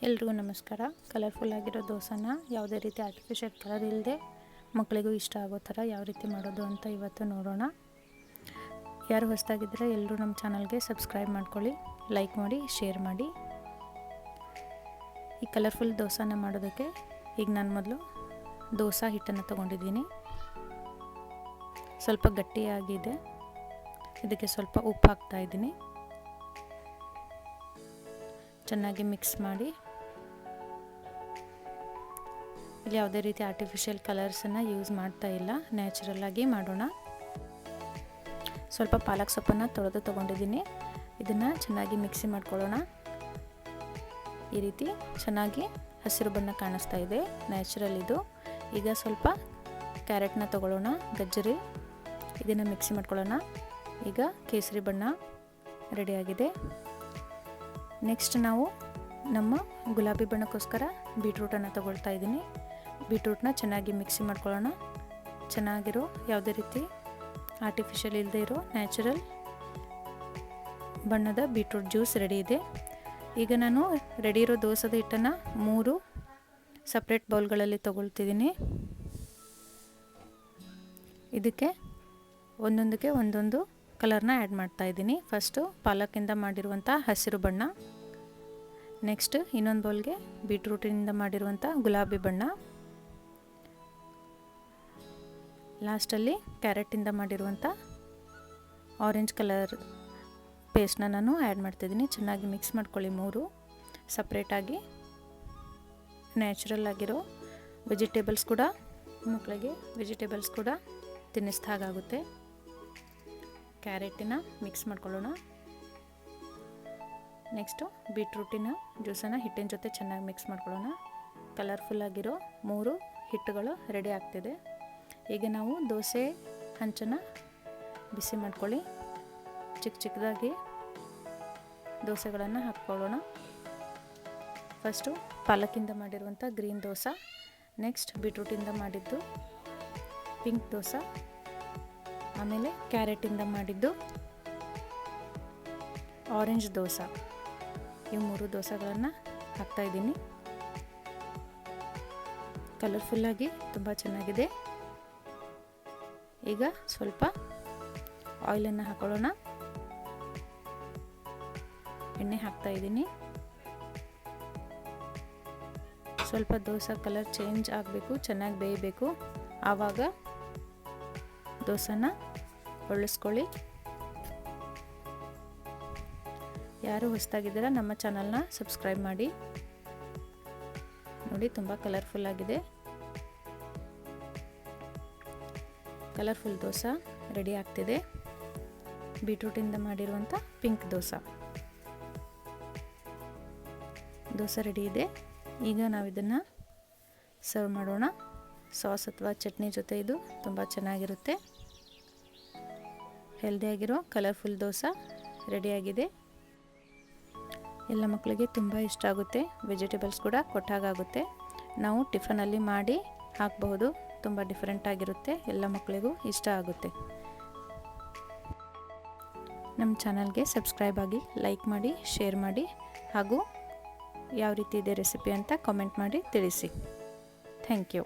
ಎಲ್ರಿಗೂ ನಮಸ್ಕಾರ. ಕಲರ್ಫುಲ್ ಆಗಿರೋ ದೋಸೆನ ಯಾವುದೇ ರೀತಿ ಆರ್ಟಿಫಿಷಿಯಲ್ ಕಲರ್ ಇಲ್ಲದೆ ಮಕ್ಕಳಿಗೂ ಇಷ್ಟ ಆಗೋ ಥರ ಯಾವ ರೀತಿ ಮಾಡೋದು ಅಂತ ಇವತ್ತು ನೋಡೋಣ. ಯಾರು ಹೊಸದಾಗಿದ್ದರೆ ಎಲ್ಲರೂ ನಮ್ಮ ಚಾನಲ್ಗೆ ಸಬ್ಸ್ಕ್ರೈಬ್ ಮಾಡ್ಕೊಳ್ಳಿ, ಲೈಕ್ ಮಾಡಿ, ಶೇರ್ ಮಾಡಿ. ಈ ಕಲರ್ಫುಲ್ ದೋಸೆನ ಮಾಡೋದಕ್ಕೆ ಈಗ ನಾನು ಮೊದಲು ದೋಸೆ ಹಿಟ್ಟನ್ನು ತೊಗೊಂಡಿದ್ದೀನಿ. ಸ್ವಲ್ಪ ಗಟ್ಟಿಯಾಗಿದೆ. ಇದಕ್ಕೆ ಸ್ವಲ್ಪ ಉಪ್ಪು ಹಾಕ್ತಾಯಿದ್ದೀನಿ. ಚೆನ್ನಾಗಿ ಮಿಕ್ಸ್ ಮಾಡಿ. ಇಲ್ಲಿ ಯಾವುದೇ ರೀತಿ ಆರ್ಟಿಫಿಷಿಯಲ್ ಕಲರ್ಸನ್ನು ಯೂಸ್ ಮಾಡ್ತಾ ಇಲ್ಲ, ನ್ಯಾಚುರಲ್ ಆಗಿ ಮಾಡೋಣ. ಸ್ವಲ್ಪ ಪಾಲಕ್ ಸೊಪ್ಪನ್ನು ತೊಗೊಂಡಿದ್ದೀನಿ. ಇದನ್ನು ಚೆನ್ನಾಗಿ ಮಿಕ್ಸಿ ಮಾಡ್ಕೊಳ್ಳೋಣ. ಈ ರೀತಿ ಚೆನ್ನಾಗಿ ಹಸಿರು ಬಣ್ಣ ಕಾಣಿಸ್ತಾ ಇದೆ, ನ್ಯಾಚುರಲ್ ಇದು. ಈಗ ಸ್ವಲ್ಪ ಕ್ಯಾರೆಟ್ನ ತೊಗೊಳ್ಳೋಣ, ಗಜ್ಜರಿ. ಇದನ್ನು ಮಿಕ್ಸಿ ಮಾಡ್ಕೊಳ್ಳೋಣ. ಈಗ ಕೇಸರಿ ಬಣ್ಣ ರೆಡಿಯಾಗಿದೆ. ನೆಕ್ಸ್ಟ್ ನಾವು ನಮ್ಮ ಗುಲಾಬಿ ಬಣ್ಣಕ್ಕೋಸ್ಕರ ಬೀಟ್ರೂಟನ್ನು ತೊಗೊಳ್ತಾ ಇದ್ದೀನಿ. ಬೀಟ್ರೂಟ್ನ ಚೆನ್ನಾಗಿ ಮಿಕ್ಸಿ ಮಾಡ್ಕೊಳ್ಳೋಣ. ಚೆನ್ನಾಗಿರೋ ಯಾವುದೇ ರೀತಿ ಆರ್ಟಿಫಿಷಿಯಲ್ ಇಲ್ಲದೆ ಇರೋ ನ್ಯಾಚುರಲ್ ಬಣ್ಣದ ಬೀಟ್ರೂಟ್ ಜ್ಯೂಸ್ ರೆಡಿ ಇದೆ. ಈಗ ನಾನು ರೆಡಿ ಇರೋ ದೋಸೆದ ಹಿಟ್ಟನ್ನು 3 ಸಪ್ರೇಟ್ ಬೌಲ್ಗಳಲ್ಲಿ ತೊಗೊಳ್ತಿದ್ದೀನಿ. ಇದಕ್ಕೆ ಒಂದೊಂದಕ್ಕೆ ಒಂದೊಂದು ಕಲರ್ನ ಆ್ಯಡ್ ಮಾಡ್ತಾ ಇದ್ದೀನಿ. ಫಸ್ಟು ಪಾಲಕಿಂದ ಮಾಡಿರುವಂಥ ಹಸಿರು ಬಣ್ಣ, ನೆಕ್ಸ್ಟ್ ಇನ್ನೊಂದು ಬೌಲ್ಗೆ ಬೀಟ್ರೂಟಿನಿಂದ ಮಾಡಿರುವಂಥ ಗುಲಾಬಿ ಬಣ್ಣ, ಲಾಸ್ಟಲ್ಲಿ ಕ್ಯಾರೆಟಿಂದ ಮಾಡಿರುವಂಥ ಆರೆಂಜ್ ಕಲರ್ ಪೇಸ್ಟ್ನ ನಾನು ಆ್ಯಡ್ ಮಾಡ್ತಿದ್ದೀನಿ. ಚೆನ್ನಾಗಿ ಮಿಕ್ಸ್ ಮಾಡ್ಕೊಳ್ಳಿ. 3 ಸಪ್ರೇಟಾಗಿ. ನ್ಯಾಚುರಲ್ ಆಗಿರೋ ವೆಜಿಟೇಬಲ್ಸ್ ಕೂಡ ಮಕ್ಕಳಿಗೆ ವೆಜಿಟೇಬಲ್ಸ್ ಕೂಡ ತಿನ್ನಿಸ್ದಾಗುತ್ತೆ. ಕ್ಯಾರೆಟಿನ ಮಿಕ್ಸ್ ಮಾಡ್ಕೊಳ್ಳೋಣ. ನೆಕ್ಸ್ಟು ಬೀಟ್ರೂಟಿನ ಜ್ಯೂಸನ್ನು ಹಿಟ್ಟಿನ ಜೊತೆ ಚೆನ್ನಾಗಿ ಮಿಕ್ಸ್ ಮಾಡ್ಕೊಳ್ಳೋಣ. ಕಲರ್ಫುಲ್ಲಾಗಿರೋ 3 ಹಿಟ್ಟುಗಳು ರೆಡಿ ಆಗ್ತಿದೆ. ಈಗ ನಾವು ದೋಸೆ ಹಂಚನ್ನು ಬಿಸಿ ಮಾಡ್ಕೊಳ್ಳಿ. ಚಿಕ್ಕ ಚಿಕ್ಕದಾಗಿ ದೋಸೆಗಳನ್ನು ಹಾಕ್ಕೊಳ್ಳೋಣ. ಫಸ್ಟು ಪಾಲಕಿಂದ ಮಾಡಿರುವಂಥ ಗ್ರೀನ್ ದೋಸೆ, ನೆಕ್ಸ್ಟ್ ಬೀಟ್ರೂಟಿಂದ ಮಾಡಿದ್ದು ಪಿಂಕ್ ದೋಸೆ, ಆಮೇಲೆ ಕ್ಯಾರೆಟಿಂದ ಮಾಡಿದ್ದು ಆರೆಂಜ್ ದೋಸೆ. ಈ 3 ದೋಸೆಗಳನ್ನು ಹಾಕ್ತಾಯಿದ್ದೀನಿ. ಕಲರ್ಫುಲ್ಲಾಗಿ ತುಂಬ ಚೆನ್ನಾಗಿದೆ. ಈಗ ಸ್ವಲ್ಪ ಆಯಿಲನ್ನು ಹಾಕೊಳ್ಳೋಣ. ಎಣ್ಣೆ ಹಾಕ್ತಾಯಿದ್ದೀನಿ. ಸ್ವಲ್ಪ ದೋಸೆ ಕಲರ್ ಚೇಂಜ್ ಆಗಬೇಕು, ಚೆನ್ನಾಗಿ ಬೇಯಬೇಕು. ಆವಾಗ ದೋಸೆನ ಹೊಳ್ಳಿಸ್ಕೊಳ್ಳಿ. ಯಾರು ಹೊಸದಾಗಿದ್ದೀರಾ ನಮ್ಮ ಚಾನಲ್ನ ಸಬ್ಸ್ಕ್ರೈಬ್ ಮಾಡಿ. ನೋಡಿ, ತುಂಬ ಕಲರ್ಫುಲ್ ಆಗಿದೆ. ಕಲರ್ಫುಲ್ ದೋಸೆ ರೆಡಿ ಆಗ್ತಿದೆ. ಬೀಟ್ರೂಟಿಂದ ಮಾಡಿರುವಂಥ ಪಿಂಕ್ ದೋಸೆ ರೆಡಿ ಇದೆ. ಈಗ ನಾವು ಇದನ್ನು ಸರ್ವ್ ಮಾಡೋಣ. ಸಾಸ್ ಅಥವಾ ಚಟ್ನಿ ಜೊತೆ ಇದು ತುಂಬ ಚೆನ್ನಾಗಿರುತ್ತೆ. ಹೆಲ್ದಿಯಾಗಿರೋ ಕಲರ್ಫುಲ್ ದೋಸೆ ರೆಡಿಯಾಗಿದೆ. ಎಲ್ಲ ಮಕ್ಕಳಿಗೆ ತುಂಬ ಇಷ್ಟ ಆಗುತ್ತೆ. ವೆಜಿಟೇಬಲ್ಸ್ ಕೂಡ ಕೊಟ್ಟಾಗುತ್ತೆ. ನಾವು ಟಿಫನಲ್ಲಿ ಮಾಡಿ ಹಾಕಬಹುದು. ತುಂಬ ಡಿಫ್ರೆಂಟ್ ಆಗಿರುತ್ತೆ. ಎಲ್ಲ ಮಕ್ಕಳಿಗೂ ಇಷ್ಟ ಆಗುತ್ತೆ. ನಮ್ಮ ಚಾನಲ್ಗೆ ಸಬ್ಸ್ಕ್ರೈಬ್ ಆಗಿ, ಲೈಕ್ ಮಾಡಿ, ಶೇರ್ ಮಾಡಿ, ಹಾಗೂ ಯಾವ ರೀತಿ ಇದೆ ರೆಸಿಪಿ ಅಂತ ಕಾಮೆಂಟ್ ಮಾಡಿ ತಿಳಿಸಿ. Thank you.